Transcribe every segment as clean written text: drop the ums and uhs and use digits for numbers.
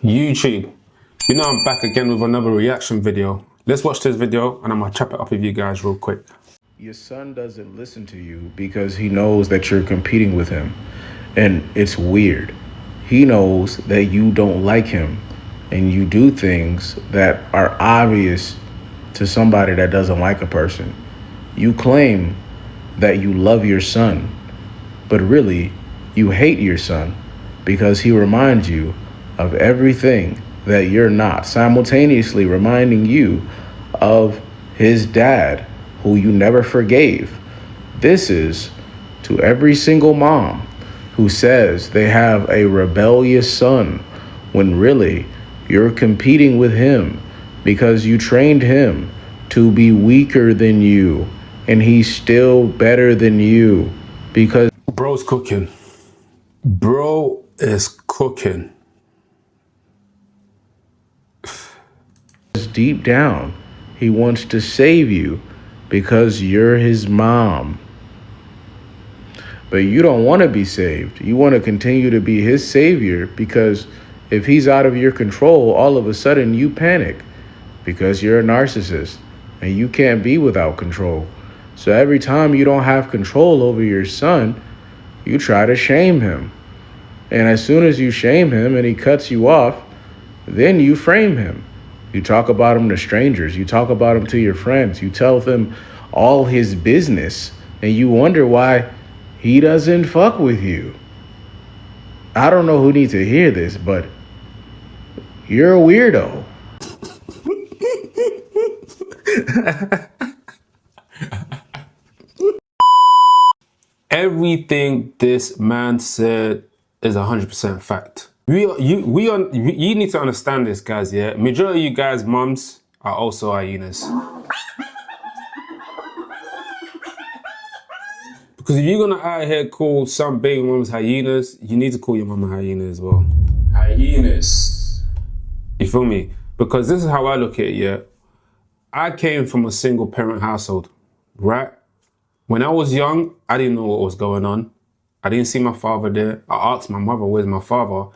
YouTube. You know I'm back again with another reaction video. Let's watch this video and I'm gonna chop it up with you guys real quick. Your son doesn't listen to you because he knows that you're competing with him. And it's weird. He knows that you don't like him and you do things that are obvious to somebody that doesn't like a person. You claim that you love your son, but really you hate your son because he reminds you of everything that you're not, simultaneously reminding you of his dad, who you never forgave. This is to every single mom who says they have a rebellious son when really you're competing with him because you trained him to be weaker than you and he's still better than you because bro's cooking. Bro is cooking. deep down he wants to save you because you're his mom. But you don't want to be saved. You want to continue to be his savior because if he's out of your control, all of a sudden you panic because you're a narcissist and you can't be without control. So every time you don't have control over your son, you try to shame him. And as soon as you shame him and he cuts you off, then you frame him. You talk about him to strangers. You talk about him to your friends. You tell them all his business and you wonder why he doesn't fuck with you. I don't know who needs to hear this, but you're a weirdo. Everything this man said is 100% fact. You need to understand this, guys, yeah? Majority of you guys' mums are also hyenas. Because if you're gonna out here call some baby mums hyenas, you need to call your mum a hyena as well. Hyenas. You feel me? Because this is how I look at it, yeah? I came from a single parent household, right? When I was young, I didn't know what was going on. I didn't see my father there. I asked my mother, where's my father?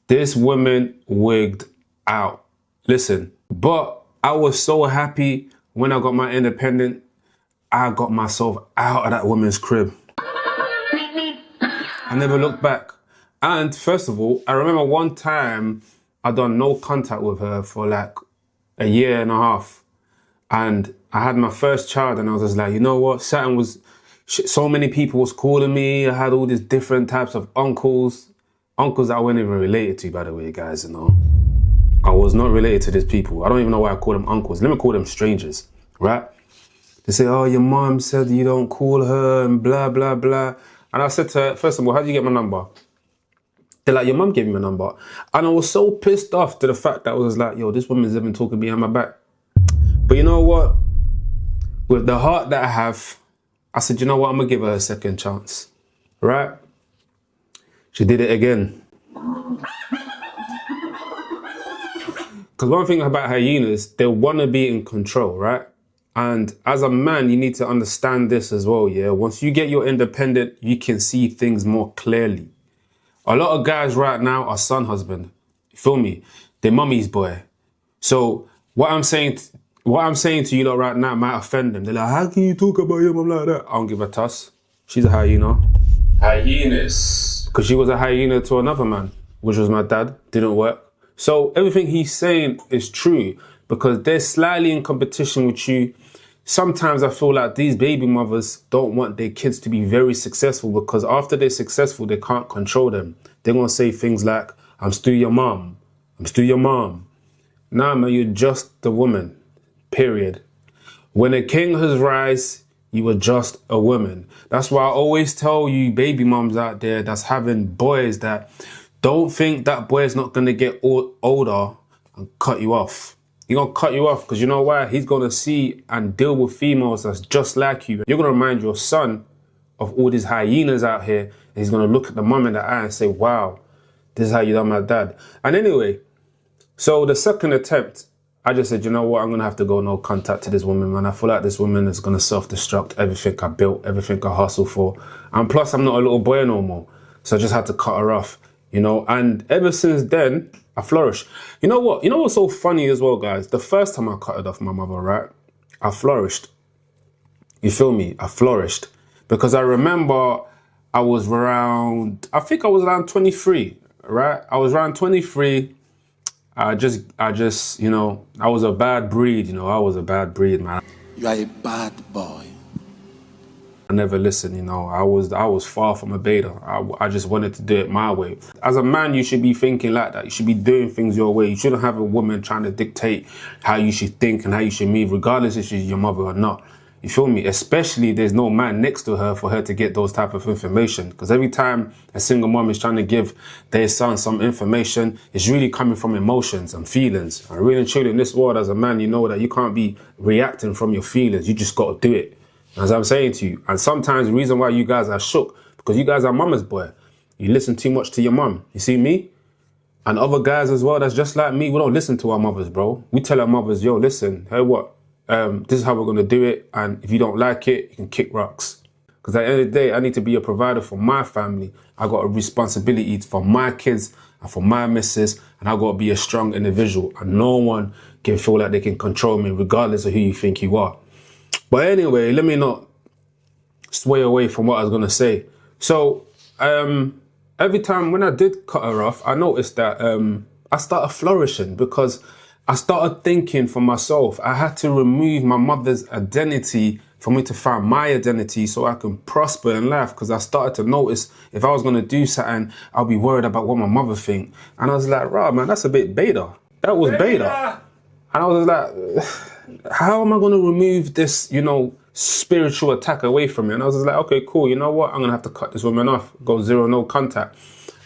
This woman wigged out. Listen, but I was so happy when I got my independent. I got myself out of that woman's crib. I never looked back. And first of all, I remember one time I done no contact with her for like a year and a half. And I had my first child and I was just like, you know what? So many people was calling me. I had all these different types of uncles. Uncles I wasn't even related to, by the way, guys, you know. I was not related to these people. I don't even know why I call them uncles. Let me call them strangers, right? They say, oh, your mom said you don't call her and blah, blah, blah. And I said to her, first of all, how did you get my number? They're like, your mom gave me my number. And I was so pissed off to the fact that I was like, yo, this woman's even talking behind my back. But you know what? With the heart that I have, I said, you know what? I'm going to give her a second chance, right? She did it again. Because one thing about hyenas, they want to be in control, right? And as a man, you need to understand this as well, yeah? Once you get your independent, you can see things more clearly. A lot of guys right now are son husband. You feel me? They're mummy's boy. So what I'm saying to you lot right now might offend them. They're like, how can you talk about your mum like that? I don't give a toss. She's a hyena. Hyenas. Because she was a hyena to another man, which was my dad. Didn't work. So everything he's saying is true because they're slightly in competition with you. Sometimes I feel like these baby mothers don't want their kids to be very successful because after they're successful, they can't control them. They're going to say things like, I'm still your mom. I'm still your mom. Nah, man, you're just the woman. Period. When a king has rise, you are just a woman. That's why I always tell you baby moms out there that's having boys that don't think that boy is not going to get older and cut you off. He's going to cut you off because you know why? He's going to see and deal with females that's just like you. You're going to remind your son of all these hyenas out here and he's going to look at the mum in the eye and say, wow, this is how you done my dad. And anyway, so the second attempt, I just said, you know what, I'm going to have to go no contact to this woman, man. I feel like this woman is going to self-destruct everything I built, everything I hustled for. And plus, I'm not a little boy no more. So I just had to cut her off. you know, and ever since then, I flourished. You know what? You know what's so funny as well, guys? The first time I cut it off my mother, right? I flourished. You feel me? I flourished. Because I remember I was around, I think I was around 23, right? I was around 23. I just, you know, I was a bad breed, you know, I was a bad breed, man. You are a bad boy. I never listened, you know, I was far from a beta. I just wanted to do it my way. As a man, you should be thinking like that. You should be doing things your way. You shouldn't have a woman trying to dictate how you should think and how you should move, regardless if she's your mother or not. You feel me? Especially there's no man next to her for her to get those type of information. Because every time a single mom is trying to give their son some information, it's really coming from emotions and feelings. And really and truly in this world, as a man, you know that you can't be reacting from your feelings. You just got to do it. As I'm saying to you. And sometimes the reason why you guys are shook, because you guys are mama's boy. You listen too much to your mum. You see me? And other guys as well, that's just like me. We don't listen to our mothers, bro. We tell our mothers, yo, listen, hey, what? This is how we're going to do it. And if you don't like it, you can kick rocks. Because at the end of the day, I need to be a provider for my family. I got a responsibility for my kids and for my missus. And I got to be a strong individual. And no one can feel like they can control me regardless of who you think you are. But anyway, let me not sway away from what I was going to say. So every time when I did cut her off, I noticed that I started flourishing because I started thinking for myself. I had to remove my mother's identity for me to find my identity so I can prosper in life, because I started to notice if I was going to do something, I'll be worried about what my mother think. And I was like, right, man, that's a bit beta. That was beta. And I was like, how am I going to remove this, you know, spiritual attack away from me? And I was just like, okay, cool. You know what? I'm going to have to cut this woman off. Go zero, no contact.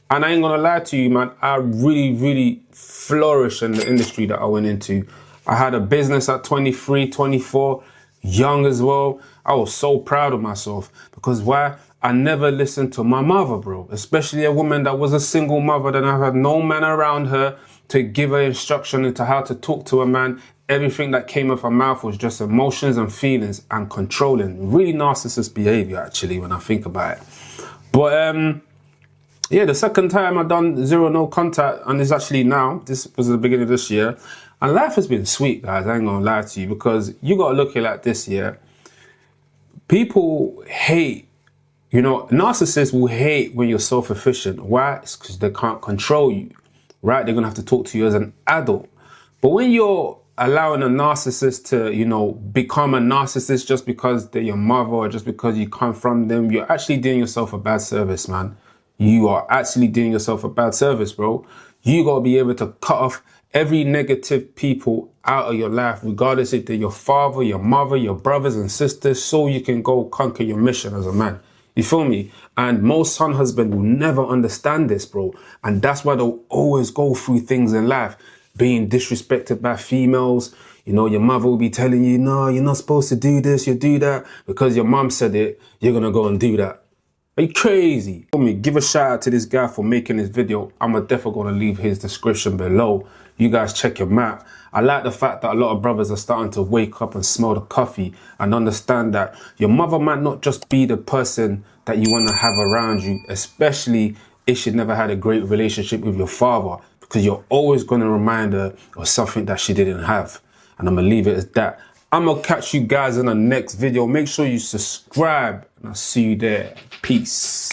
And I ain't going to lie to you, man. I really, really flourished in the industry that I went into. I had a business at 23, 24, young as well. I was so proud of myself because why? I never listened to my mother, bro. Especially a woman that was a single mother that I had no man around her to give her instruction into how to talk to a man. Everything that came off her mouth was just emotions and feelings and controlling. Really narcissist behavior, actually, when I think about it. But yeah, the second time I done zero, no contact, and it's actually now, this was the beginning of this year, and life has been sweet, guys. I ain't gonna lie to you, because you gotta look at it like this year. People hate, you know, narcissists will hate when you're self-efficient. Why? It's because they can't control you, right? They're gonna have to talk to you as an adult. But when you're allowing a narcissist to, you know, become a narcissist just because they're your mother or just because you come from them, you're actually doing yourself a bad service, man. You are actually doing yourself a bad service, bro. You got to be able to cut off every negative people out of your life, regardless if they're your father, your mother, your brothers and sisters, so you can go conquer your mission as a man. You feel me? And most son husbands will never understand this, bro. And that's why they'll always go through things in life. Being disrespected by females. You know, your mother will be telling you, no, you're not supposed to do this, you do that. Because your mom said it, you're going to go and do that. Are you crazy? Give a shout out to this guy for making this video. I'm definitely going to leave his description below. You guys check him out. I like the fact that a lot of brothers are starting to wake up and smell the coffee and understand that your mother might not just be the person that you want to have around you, especially if she never had a great relationship with your father, because you're always going to remind her of something that she didn't have. And I'm going to leave it as that. I'm going to catch you guys in the next video. Make sure you subscribe and I'll see you there. Peace.